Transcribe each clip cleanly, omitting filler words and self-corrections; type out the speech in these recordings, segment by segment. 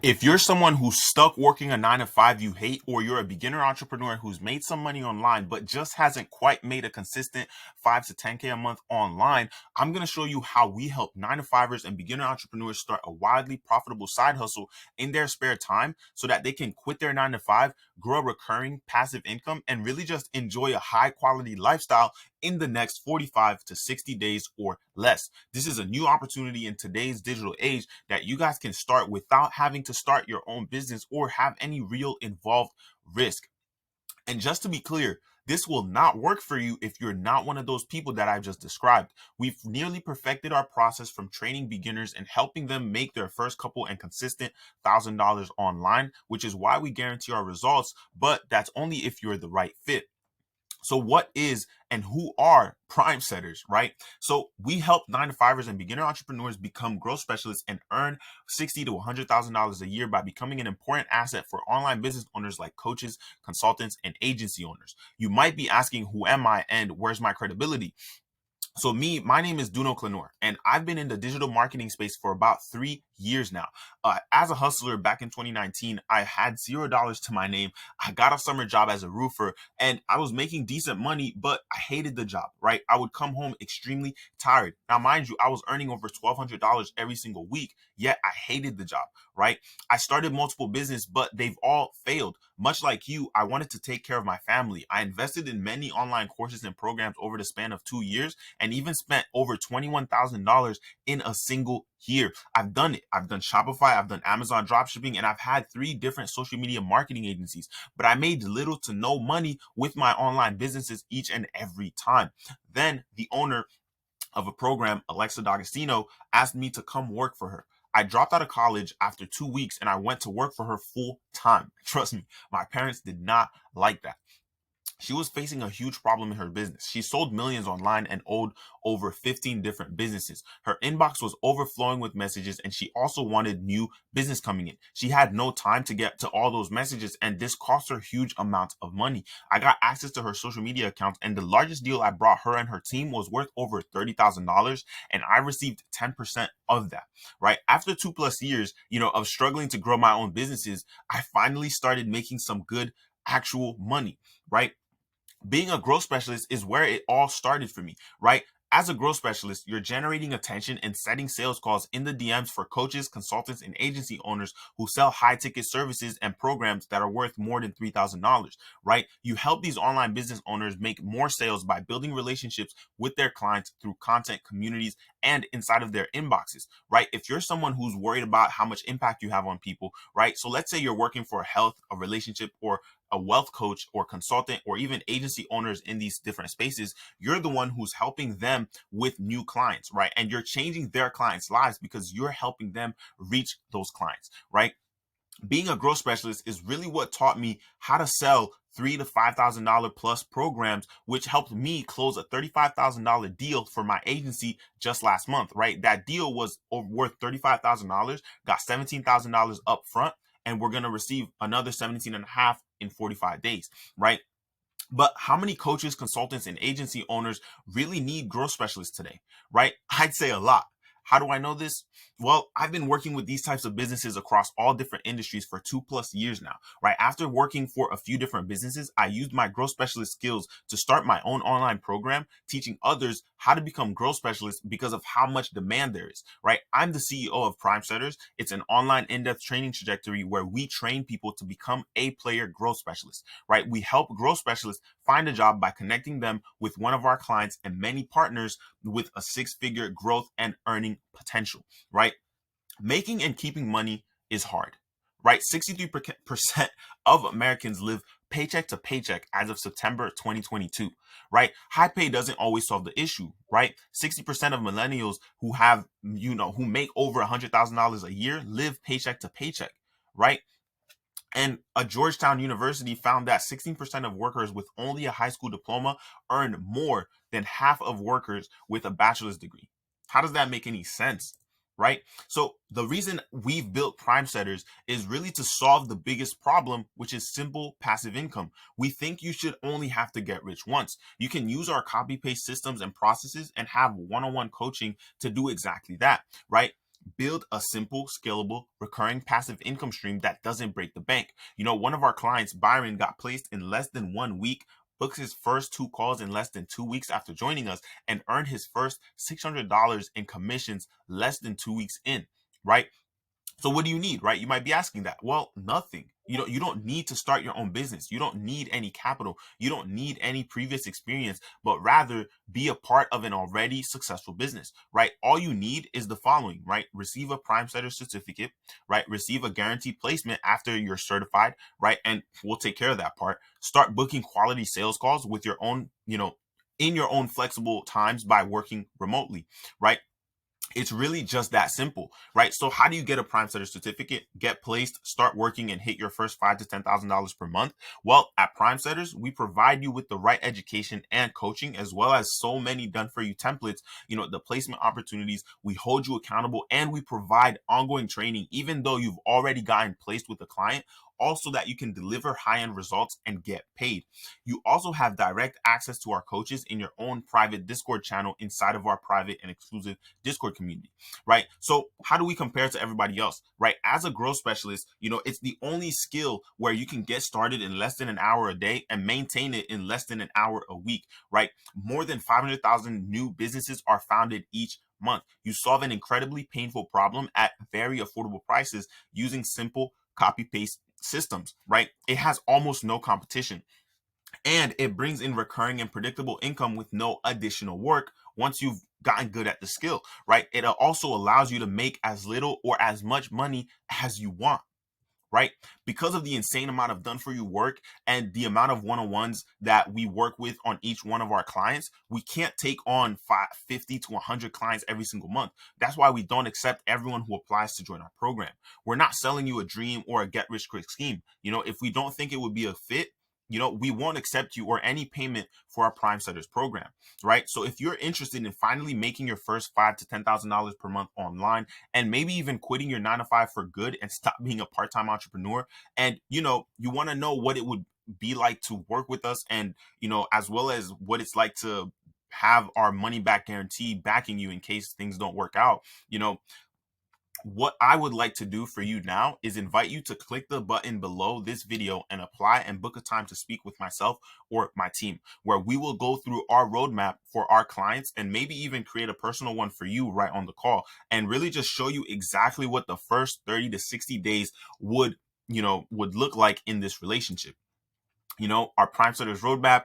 If you're someone who's stuck working a 9 to 5 you hate, or you're a beginner entrepreneur who's made some money online but just hasn't quite made a consistent 5 to 10K a month online, I'm going to show you how we help 9 to 5ers and beginner entrepreneurs start a wildly profitable side hustle in their spare time so that they can quit their 9 to 5, grow a recurring passive income, and really just enjoy a high quality lifestyle in the next 45 to 60 days or less. This is a new opportunity in today's digital age that you guys can start without having to start your own business or have any real involved risk. And just to be clear, this will not work for you if you're not one of those people that I've just described. We've nearly perfected our process from training beginners and helping them make their first couple and consistent $1,000 online, which is why we guarantee our results, but that's only if you're the right fit. So what is and who are prime setters, right? So we help 9 to 5ers and beginner entrepreneurs become growth specialists and earn $60,000 to $100,000 a year by becoming an important asset for online business owners like coaches, consultants, and agency owners. You might be asking, who am I and where's my credibility? So my name is Duno Clenor, and I've been in the digital marketing space for about 3 years now. As a hustler back in 2019, I had $0 to my name. I got a summer job as a roofer, and I was making decent money, but I hated the job, right? I would come home extremely tired. Now, mind you, I was earning over $1,200 every single week, yet I hated the job, right? I started multiple businesses, but they've all failed. Much like you, I wanted to take care of my family. I invested in many online courses and programs over the span of 2 years, and even spent over $21,000 in a single year. I've done it. I've done Shopify, I've done Amazon dropshipping, and I've had 3 different social media marketing agencies, but I made little to no money with my online businesses each and every time. Then the owner of a program, Alexa D'Agostino, asked me to come work for her. I dropped out of college after 2 weeks and I went to work for her full time. Trust me, my parents did not like that. She was facing a huge problem in her business. She sold millions online and owed over 15 different businesses. Her inbox was overflowing with messages, and she also wanted new business coming in. She had no time to get to all those messages, and this cost her huge amounts of money. I got access to her social media accounts, and the largest deal I brought her and her team was worth over $30,000, and I received 10% of that, right? After 2+ years, of struggling to grow my own businesses, I finally started making some good actual money, right? Being a growth specialist is where it all started for me, right? As a growth specialist, you're generating attention and setting sales calls in the DMs for coaches, consultants, and agency owners who sell high ticket services and programs that are worth more than $3,000, right? You help these online business owners make more sales by building relationships with their clients through content, communities, and inside of their inboxes, right? If you're someone who's worried about how much impact you have on people, right? So let's say you're working for health, a relationship, or a wealth coach or consultant, or even agency owners in these different spaces, you're the one who's helping them with new clients, right? And you're changing their clients' lives because you're helping them reach those clients, right? Being a growth specialist is really what taught me how to sell $3,000 to $5,000 plus programs, which helped me close a $35,000 deal for my agency just last month, right? That deal was worth $35,000, got $17,000 up front, and we're going to receive another 17 and a half in 45 days, right? But how many coaches, consultants, and agency owners really need growth specialists today, right? I'd say a lot. How do I know this? Well, I've been working with these types of businesses across all different industries for 2+ years now, right? After working for a few different businesses, I used my growth specialist skills to start my own online program, teaching others how to become growth specialists because of how much demand there is, right? I'm the CEO of Prime Setters. It's an online in-depth training trajectory where we train people to become A-player growth specialists, right? We help growth specialists find a job by connecting them with one of our clients and many partners with a 6-figure growth and earning potential, right? Making and keeping money is hard, right? 63% of Americans live paycheck to paycheck as of September 2022, right? High pay doesn't always solve the issue, right? 60% of millennials who have, who make over $100,000 a year live paycheck to paycheck, right? And a Georgetown University found that 16% of workers with only a high school diploma earn more than half of workers with a bachelor's degree. How does that make any sense? Right? So the reason we've built Prime Setters is really to solve the biggest problem, which is simple passive income. We think you should only have to get rich once. You can use our copy paste systems and processes and have one-on-one coaching to do exactly that, right? Build a simple, scalable, recurring passive income stream that doesn't break the bank. One of our clients, Byron, got placed in less than 1 week, booked his first 2 calls in less than 2 weeks after joining us, and earned his first $600 in commissions less than 2 weeks in, right? So what do you need, right? You might be asking that. Well, nothing. You don't need to start your own business. You don't need any capital. You don't need any previous experience, but rather be a part of an already successful business, right? All you need is the following, right? Receive a Prime Setter certificate, right? Receive a guaranteed placement after you're certified, right? And we'll take care of that part. Start booking quality sales calls with your own, in your own flexible times by working remotely, right? It's really just that simple, right? So how do you get a Prime Setter certificate, get placed, start working, and hit your first $5,000 to $10,000 per month? Well, at Prime Setters, we provide you with the right education and coaching, as well as so many done-for-you templates, the placement opportunities. We hold you accountable, and we provide ongoing training, even though you've already gotten placed with a client, also that you can deliver high-end results and get paid. You also have direct access to our coaches in your own private Discord channel inside of our private and exclusive Discord community, right? So how do we compare to everybody else, right? As a growth specialist, it's the only skill where you can get started in less than an hour a day and maintain it in less than an hour a week, right? More than 500,000 new businesses are founded each month. You solve an incredibly painful problem at very affordable prices using simple copy paste systems, right? It has almost no competition, and it brings in recurring and predictable income with no additional work once you've gotten good at the skill, right? It also allows you to make as little or as much money as you want, right? Because of the insane amount of done for you work and the amount of one-on-ones that we work with on each one of our clients, we can't take on 50 to 100 clients every single month. That's why we don't accept everyone who applies to join our program. We're not selling you a dream or a get rich quick scheme. If we don't think it would be a fit, we won't accept you or any payment for our Prime Setters program, right? So if you're interested in finally making your first $5,000 to $10,000 per month online, and maybe even quitting your 9 to 5 for good and stop being a part-time entrepreneur, and you want to know what it would be like to work with us, and as well as what it's like to have our money back guarantee backing you in case things don't work out, what I would like to do for you now is invite you to click the button below this video and apply and book a time to speak with myself or my team, where we will go through our roadmap for our clients and maybe even create a personal one for you right on the call, and really just show you exactly what the first 30 to 60 days would look like in this relationship. Our Prime Setters roadmap,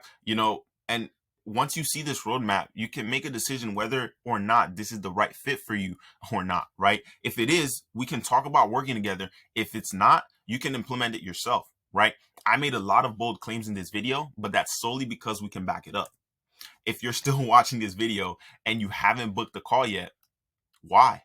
and once you see this roadmap, you can make a decision whether or not this is the right fit for you or not, right? If it is, we can talk about working together. If it's not, you can implement it yourself, right? I made a lot of bold claims in this video, but that's solely because we can back it up. If you're still watching this video and you haven't booked the call yet, why?